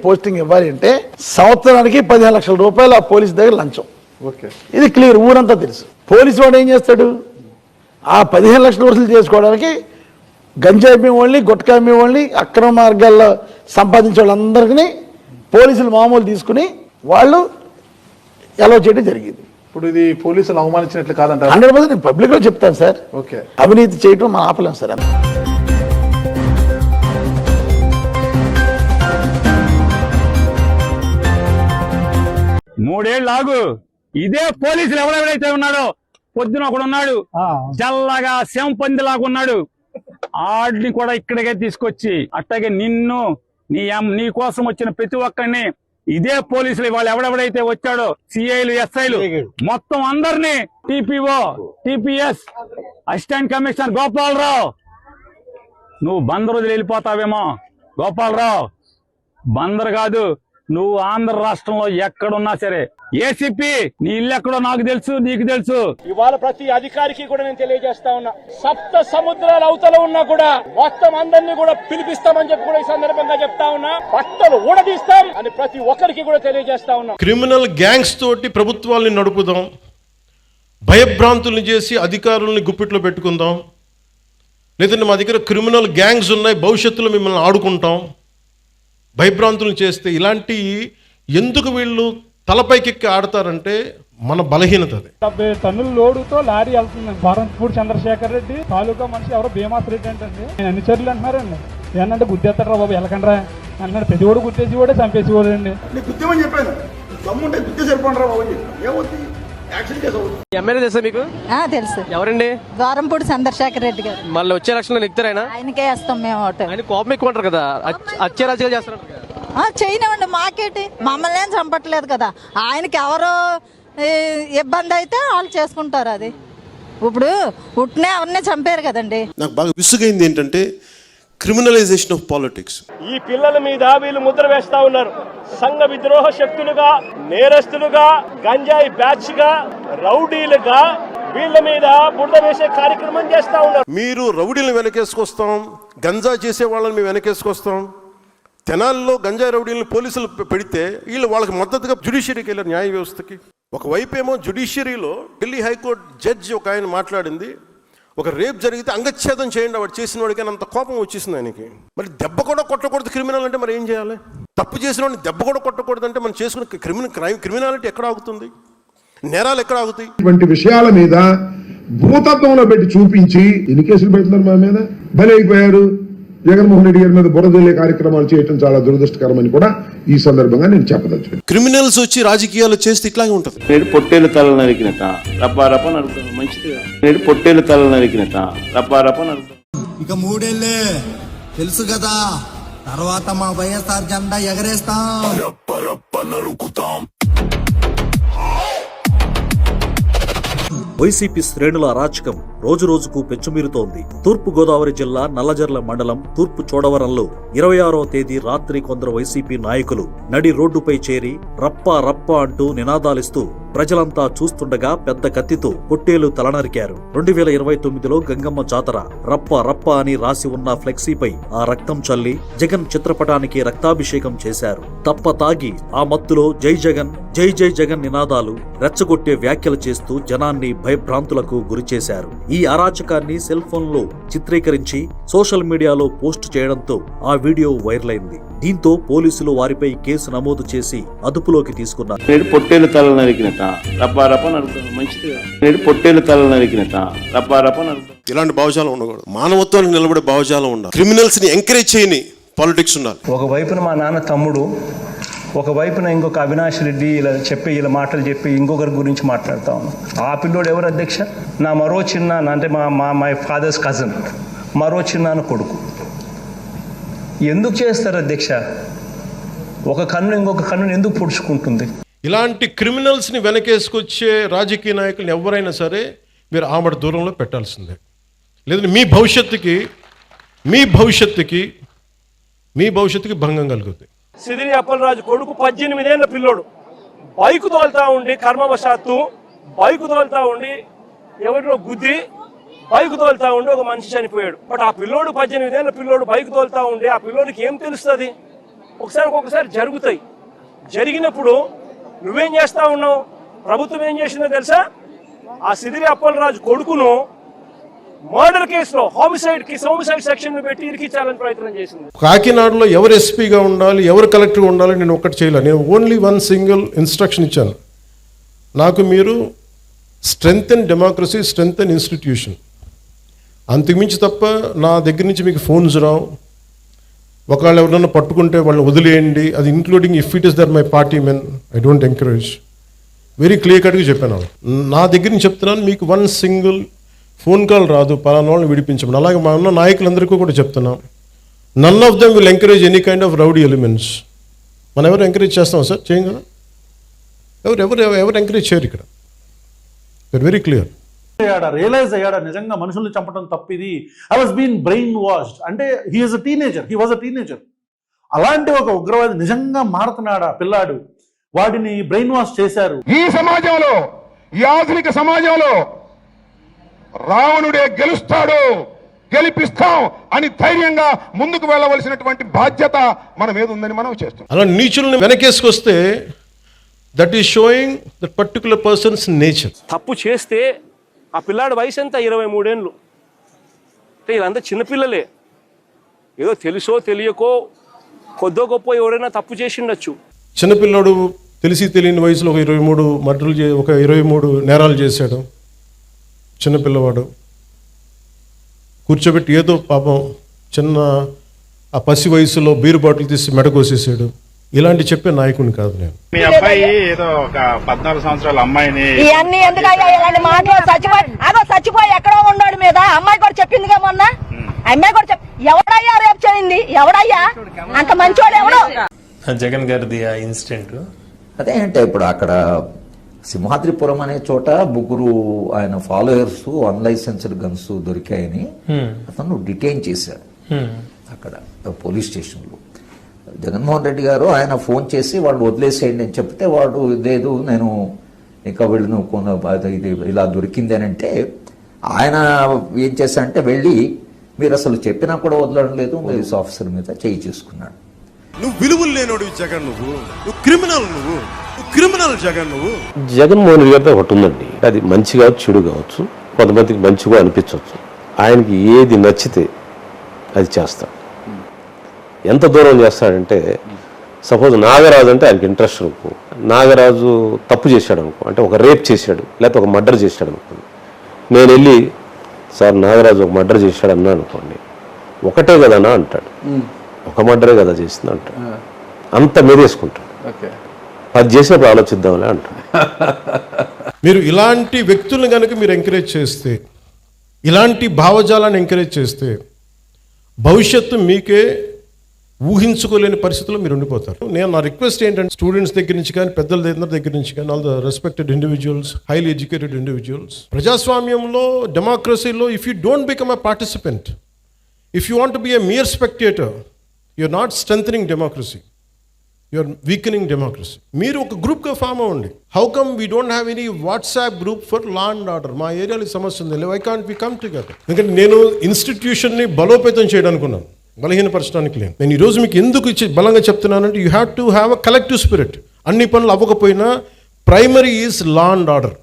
Posting ఇవ్వాలి అంటే సంవత్సరానికి 15 లక్షల రూపాయలు ఆ పోలీసు దగ్గర లంచం. ఇది క్లియర్, ఊరంతా తెలుసు. పోలీసు వాడు ఏం చేస్తాడు? ఆ 15 లక్షల వసూలు చేసుకోవడానికి గంజాయి అమ్మేవాళ్ళని, గుట్కా అమ్మేవాళ్ళని, అక్రమ మార్గాల్లో సంపాదించే వాళ్ళందరికీ పోలీసులు మామూలు తీసుకుని వాళ్ళు ఎలా చేయడం జరిగింది. ఇప్పుడు ఇది పోలీసులు అవమానించినట్లు కాదంటారు? 100% పబ్లిక్ లో చెప్తాను సార్. ఓకే, అవినీతి చేయటం మనం ఆపలేం సార్. మూడేళ్ళు ఆగు. ఇదే పోలీసులు ఎవరెవరైతే ఉన్నాడో, పొద్దున ఒకడు ఉన్నాడు జల్లగా శంపందిలాగా ఉన్నాడు, ఆడిని కూడా ఇక్కడికే తీసుకొచ్చి అట్లాగే నిన్ను నీ కోసం వచ్చిన ప్రతి ఒక్కరిని ఇదే పోలీసులు వాళ్ళు ఎవడెవడైతే వచ్చాడో సిఐలు, ఎస్ఐలు మొత్తం అందరినీ, TPO, TPS, assistant commissioner Gopalarao, నువ్వు బందరు వదిలి వెళ్ళిపోతావేమో. గోపాలరావు, బందరు కాదు, నువ్వు ఆంధ్ర రాష్ట్రంలో ఎక్కడున్నా సరే ఏసీపీ నీ ఇల్లు ఎక్కడో నాకు తెలుసు, నీకు తెలుసు. ఇవాళ ప్రతి అధికారికి కూడా నేను తెలియజేస్తా ఉన్నా, సప్త సముద్రాల అవతల ఉన్నా కూడా మొత్తం అందరినీ కూడా పిలిపిస్తామని చెప్పి కూడా ఈ సందర్భంగా చెప్తా ఉన్నా. బట్టలు ఊడదీస్తాం అని ప్రతి ఒక్కరికి కూడా తెలియజేస్తా ఉన్నా. క్రిమినల్ గ్యాంగ్స్ తోటి ప్రభుత్వాల్ని నడుపుదాం, భయభ్రాంతుల్ని చేసి అధికారుల్ని గుప్పిట్లో పెట్టుకుందాం, లేదంటే మా దగ్గర క్రిమినల్ గ్యాంగ్స్ ఉన్నాయి, భవిష్యత్తులో మిమ్మల్ని ఆడుకుంటాం, భయభ్రాంతులను చేస్తే ఇలాంటి ఎందుకు వీళ్ళు తలపైకెక్కి ఆడతారంటే మన బలహీనత. అది 70 టన్నుల లోడుతో లారీ వెళ్తుంది. భారత్పూడి చంద్రశేఖర్ రెడ్డి తాలూకా మనిషి ఎవరో భీమాస్ రెడ్డి అంటే నేను అన్ని చర్యలు అంటున్నారండి. ఏమన్నంటే గుద్దేస్తారా బాబు, వెళ్ళకండ్రా అన్నాడు. ప్రతి కూడా గుర్తేసి కూడా చంపేసి కూడా అండి. గుద్దేమని చెప్పాను, దమ్ముంటే గుద్దే సరిపోండి రా బాబు, ఏమవుతుంది యాక్షన్ చేసావు. ఎమ్మెల్యే తెలుసా మీకు? తెలుసు. ఎవరండి? ద్వారంపూడి చంద్రశేఖర్ రెడ్డి గారు. మళ్ళీ వచ్చే ఎలక్షన్ లో నెగ్గుతారైనా? ఆయనకే వేస్తాం మేము ఓటు. ఆయన కోపం ఎక్కువ అంటారు కదా, అచ్చే రాజకీయాలు చేస్తారు. చేయనివ్వండి, మాకేటి, మమ్మల్ని ఏం చంపట్లేదు కదా. ఆయనకి ఎవరో ఇబ్బంది అయితే వాళ్ళు చేసుకుంటారు. అది ఇప్పుడు పుట్టినే ఎవరినే చంపారు కదండి. నాకు బాగా విసుగైంది ఏంటంటే క్రిమినలైజేషన్ ఆఫ్ పాలిటిక్స్. ఈ పిల్లల మీద వీళ్ళు ముద్ర వేస్తా ఉన్నారు. సంఘ విద్రోహ శక్తులుగా, నేరస్తులుగా, గంజాయి బ్యాచ్ గా, రౌడీలుగా వీళ్ళ మీద బురద వేసే కార్యక్రమం చేస్తా ఉన్నారు. మీరు రౌడీలను వెనకేసుకొస్తాం, గంజా చేసే వాళ్ళని మేము వెనకేసుకొస్తాం. తెనాల్లో గంజాయి రౌడీలను పోలీసులు పెడితే వీళ్ళు వాళ్ళకి మద్దతుగా జ్యుడిషియరీకి వెళ్ళారు, న్యాయ వ్యవస్థకి. ఒకవైపు ఏమో జ్యుడిషియరీలో ఢిల్లీ హైకోర్టు జడ్జి ఒక ఆయన మాట్లాడింది, ఒక రేప్ జరిగితే అంగచ్ఛేదం చేయండి వాడు చేసిన వాడికి, అంత కోపం వచ్చేసింది ఆయనకి. మరి దెబ్బ కూడా కొట్టకూడదు క్రిమినల్ అంటే మరి ఏం చేయాలి? తప్పు చేసిన వాడిని దెబ్బ కూడా కొట్టకూడదు అంటే మనం చేసుకున్న క్రిమినాలిటీ ఎక్కడ ఆగుతుంది? నేరాలు ఎక్కడ ఆగుతాయి? ఇటువంటి విషయాల మీద భూతత్వంలో పెట్టి చూపించి ఎన్ని కేసులు పెడుతున్నారు మా మీద, బలైపోయారు. జగన్మోహన్ రెడ్డి గారి మీద బురదలే కార్యక్రమాలు చేయడం చాలా దురదృష్టకరమని కూడా ఈ సందర్భంగా నేను చెప్పదలుచుకున్నాను. క్రిమినల్స్ వచ్చి రాజకీయాలు చేస్తే ఇట్లాగే ఉంటుంది. నేడు పొట్టేలు తల నరికినట రప్ప నరుకుతాం, మంచిది. నేడు పొట్టేలు తల నరికినట రప్ప నరుకుతాం. ఇక 3 ఏళ్ళే తెలుసు కదా, తర్వాత మా వైఎస్ఆర్ జెండా ఎగరేస్తాం, రప్ప నరుకుతాం. వైసీపీ శ్రేణుల అరాచకం రోజు రోజుకు పెచ్చుమీరుతోంది. తూర్పు గోదావరి జిల్లా నల్లజర్ల మండలం తూర్పు చోడవరంలో 26వ తేదీ రాత్రి కొందరు వైసీపీ నాయకులు నడి రోడ్డుపై చేరి రప్ప రప్ప అంటూ నినాదాలిస్తూ ప్రజలంతా చూస్తుండగా పెద్ద కత్తితో పొట్టేలు తలనరికారు. 2029లో గంగమ్మ జాతర రప్ప రప్ప అని రాసి ఉన్న ఫ్లెక్సీపై ఆ రక్తం చల్లి జగన్ చిత్రపటానికి రక్తాభిషేకం చేశారు. తప్ప తాగి ఆ మత్తులో జై జగన్, జై జై జగన్ నినాదాలు, రెచ్చగొట్టే వ్యాఖ్యలు చేస్తూ జనాన్ని భయభ్రాంతులకు గురిచేశారు. ఈ అరాచకాన్ని సెల్ ఫోన్ లో చిత్రీకరించి సోషల్ మీడియాలో పోస్టు చేయడంతో ఆ వీడియో వైరల్ అయింది. దీంతో పోలీసులు వారిపై కేసు నమోదు చేసి అదుపులోకి తీసుకున్నారు. నేడు పొట్టేలు తల నరికినట రప్ప నరుకుతాం, మంచిది. నేడు పొట్టేలు తల నరికినట రప్ప నరుకుతాం. ఇలాంటి భావజాలం ఉండకూడదు. మానవత్వానికి నిలబడే భావజాలం ఉండాలి. క్రిమినల్స్ ని ఎంకరేజ్ చేయని పాలిటిక్స్ ఉండాలి. ఒకవైపున మా నాన్న తమ్ముడు, ఒకవైపున ఇంకొక అవినాష్ రెడ్డి ఇలా ఇలా మాటలు చెప్పి ఇంకొకరి గురించి మాట్లాడుతా ఉన్నాం. ఆ పిల్లోడు ఎవరు అధ్యక్ష? నా మరో చిన్న, అంటే మై ఫాదర్స్ కజన్, మరో చిన్నాన్న కొడుకు. ఎందుకు చేస్తారు అధ్యక్ష? ఒక కన్ను ఇంకొక కన్నుని ఎందుకు పొడుచుకుంటుంది? ఇలాంటి క్రిమినల్స్ని వెనకేసుకొచ్చే రాజకీయ నాయకులను ఎవరైనా సరే మీరు ఆమడ దూరంలో పెట్టాల్సిందే. లేదంటే మీ భవిష్యత్తుకి భంగం కలుగుతుంది. సిదిరి అప్పలరాజు కొడుకు 18 ఏళ్ల పిల్లోడు బైక్ తోలుతా ఉండి కర్మవశాత్తు బైక్ తోలుతా ఉండి ఎవరిలో గుద్ది బైక్ తోలుతా ఉండి ఒక మనిషి చనిపోయాడు. బట్ ఆ పిల్లోడు 18 ఏళ్ళ పిల్లోడు బైక్ తోలుతా ఉండి ఆ పిల్లోడికి ఏం తెలుస్తుంది? ఒకసారి జరుగుతాయి. జరిగినప్పుడు నువ్వేం చేస్తా ఉన్నావు? ప్రభుత్వం ఏం చేసిందో తెలుసా? ఆ సిదిరి అప్పలరాజు కొడుకును మర్డర్ కేసులో హోమిసైడ్ సెక్షన్ పెట్టి ఇరికించాలని ప్రయత్నం చేసింది. కాకినాడలో ఎవరు ఎస్పీగా ఉండాలి, ఎవరు కలెక్టర్గా ఉండాలి నేను ఒక్కటి చేయలేదు. నేను ఓన్లీ వన్ సింగిల్ ఇన్స్ట్రక్షన్ ఇచ్చాను. నాకు మీరు స్ట్రెంగ్తెన్ డెమోక్రసీ, స్ట్రెంగ్తెన్ ఇన్స్టిట్యూషన్, అంతకుమించి తప్ప నా దగ్గర నుంచి మీకు ఫోన్స్ రావు. ఒకవేళ ఎవరైనా పట్టుకుంటే వాళ్ళని వదిలేయండి, అది including if it is their my party men, I don't encourage. Very clear కట్గా చెప్పాను. నా దగ్గర నుంచి చెప్తున్నాను, మీకు వన్ సింగిల్ ఫోన్ కాల్ రాదు పలానా వాళ్ళని విడిపించమని. అలాగే మా ఉన్న నాయకులందరికీ కూడా చెప్తున్నాం, none of them will encourage any kind of rowdy elements. మనం ఎవరు ఎంకరేజ్ చేస్తాం సార్? చేయం కదా. ఎవరు ఎంకరేజ్ చేయరు ఇక్కడ. Very clear. రియలైజ్ అయ్యాడా నిజంగా మనుషుల్ని చంపడం తప్పిది? I was been brain washed. అంటే హీ వాజ్ అ టీనేజర్. అలాంటి ఒక ఉగ్రవాది నిజంగా మారుతున్నాడా పిల్లాడు? వాడిని బ్రెయిన్ వాష్ చేశారు. ఈ సమాజంలో, ఈ ఆధునిక సమాజంలో రావణుడే గెలుస్తాడు, గెలిపిస్తాం అని ధైర్యంగా ముందుకు వెళ్ళవలసినటువంటి బాధ్యత మన మీద ఉందని మనం చేస్తాం. అలా నీచుల్ని వెనకేసుకొస్తే that is showing that particular person's nature. తప్పు చేస్తే ఆ పిల్లాడి వయసు ఎంత? 23 ఏళ్ళు. అంటే వీళ్ళంతా చిన్నపిల్లలే. ఏదో తెలుసో తెలియకో కొద్దో గొప్ప ఎవరైనా తప్పు చేసిండొచ్చు. చిన్నపిల్లాడు తెలిసి తెలియని వయసులో ఒక 23 మర్డర్లు 23 నేరాలు చేశాడు. చిన్నపిల్లవాడు కూర్చోబెట్టి ఏదో పాపం చిన్న ఆ పసి వయసులో బీరు బాటిల్ తీసి మెడకోసేసాడు. ఇలాంటి చెప్పే నాయకుడిని కాదు నేను. మీ అబ్బాయి ఏదో ఒక 14 సంవత్సరాల అమ్మాయిని ఇవన్నీ ఎందుకయ్యా ఇలాంటి మాటలు? చచ్చిపోయి ఎక్కడో ఉన్నాడు మీద అమ్మాయి కూడా చెప్పిందిగా మొన్న. అమ్మాయి కూడా ఎవడయ్యా రేపు చేయింది? ఎవడయ్యా అంత మంచివాడు? ఎవడు? జగన్ గారిది ఆ ఇన్సిడెంట్ అదే అంటే ఇప్పుడు అక్కడ సింహాద్రిపురం అనే చోట 3 ఆయన ఫాలోయర్స్ అన్లైసెన్స్డ్ గన్స్ దొరికాయని అతను డిటైన్ చేశారు అక్కడ పోలీస్ స్టేషన్లో. జగన్మోహన్ రెడ్డి గారు ఆయన ఫోన్ చేసి వాళ్ళు వదిలేసేయండి అని చెప్తే వాడు లేదు నేను ఇంకా వీళ్ళను ఇలా దొరికింది అని అంటే ఆయన ఏం చేశారంటే వెళ్ళి మీరు అసలు చెప్పినా కూడా వదలడం లేదు, పోలీస్ ఆఫీసర్ మీద చేయి చేసుకున్నాడు. నువ్వు విలువలు లేనోడు జగన్, నువ్వు క్రిమినల్, నువ్వు క్రిమినల్ జగన్. నువ్వు జగన్మోహన్ రెడ్డి గారితో ఒకటి ఉందండి, అది మంచి కావచ్చు చెడు కావచ్చు, కొంతమందికి మంచిగా అనిపించవచ్చు. ఆయనకి ఏది నచ్చితే అది చేస్తాడు. ఎంత దూరం చేస్తాడంటే సపోజ్ నాగరాజు అంటే ఆయనకి ఇంట్రెస్ట్ అనుకో, నాగరాజు తప్పు చేశాడు అనుకో, అంటే ఒక రేప్ చేశాడు లేకపోతే ఒక మర్డర్ చేశాడు అనుకోండి, నేను వెళ్ళి సార్ నాగరాజు ఒక మర్డర్ చేశాడు అన్నా అనుకోండి, ఒకటే కదనా అంటాడు, ఒక మర్డరే కదా చేసింది అంటాడు, అంత మీదేసుకుంటాడు. అది చేసినప్పుడు ఆలోచిద్దాంలే అంటాడు. మీరు ఇలాంటి వ్యక్తులను కనుక మీరు ఎంకరేజ్ చేస్తే, ఇలాంటి భావజాలాన్ని ఎంకరేజ్ చేస్తే భవిష్యత్తు మీకే ఊహించుకోలేని పరిస్థితుల్లో మీరు ఉండిపోతారు. నేను నా రిక్వెస్ట్ ఏంటంటే స్టూడెంట్స్ దగ్గర నుంచి కానీ పెద్దల దగ్గర నుంచి కానీ all the respected individuals, highly educated individuals, ప్రజాస్వామ్యంలో డెమోక్రసీలో if you don't become a participant, if you want be a mere spectator, you're not strengthening democracy, you're weakening democracy. మీరు ఒక గ్రూప్గా ఫామ్ అవ్వండి. How come we don't have any WhatsApp group for law and order? మా ఏరియాలో సమస్య ఉంది, why can't we come together? ఎందుకంటే నేను ఇన్స్టిట్యూషన్ని బలోపేతం చేయడానికి ఉన్నాను, బలహీనపరచడానికి లేదు. నేను ఈరోజు మీకు ఎందుకు బలంగా చెప్తున్నానంటే you have to have a collective spirit. అన్ని పనులు అవ్వకపోయినా primary is law and order.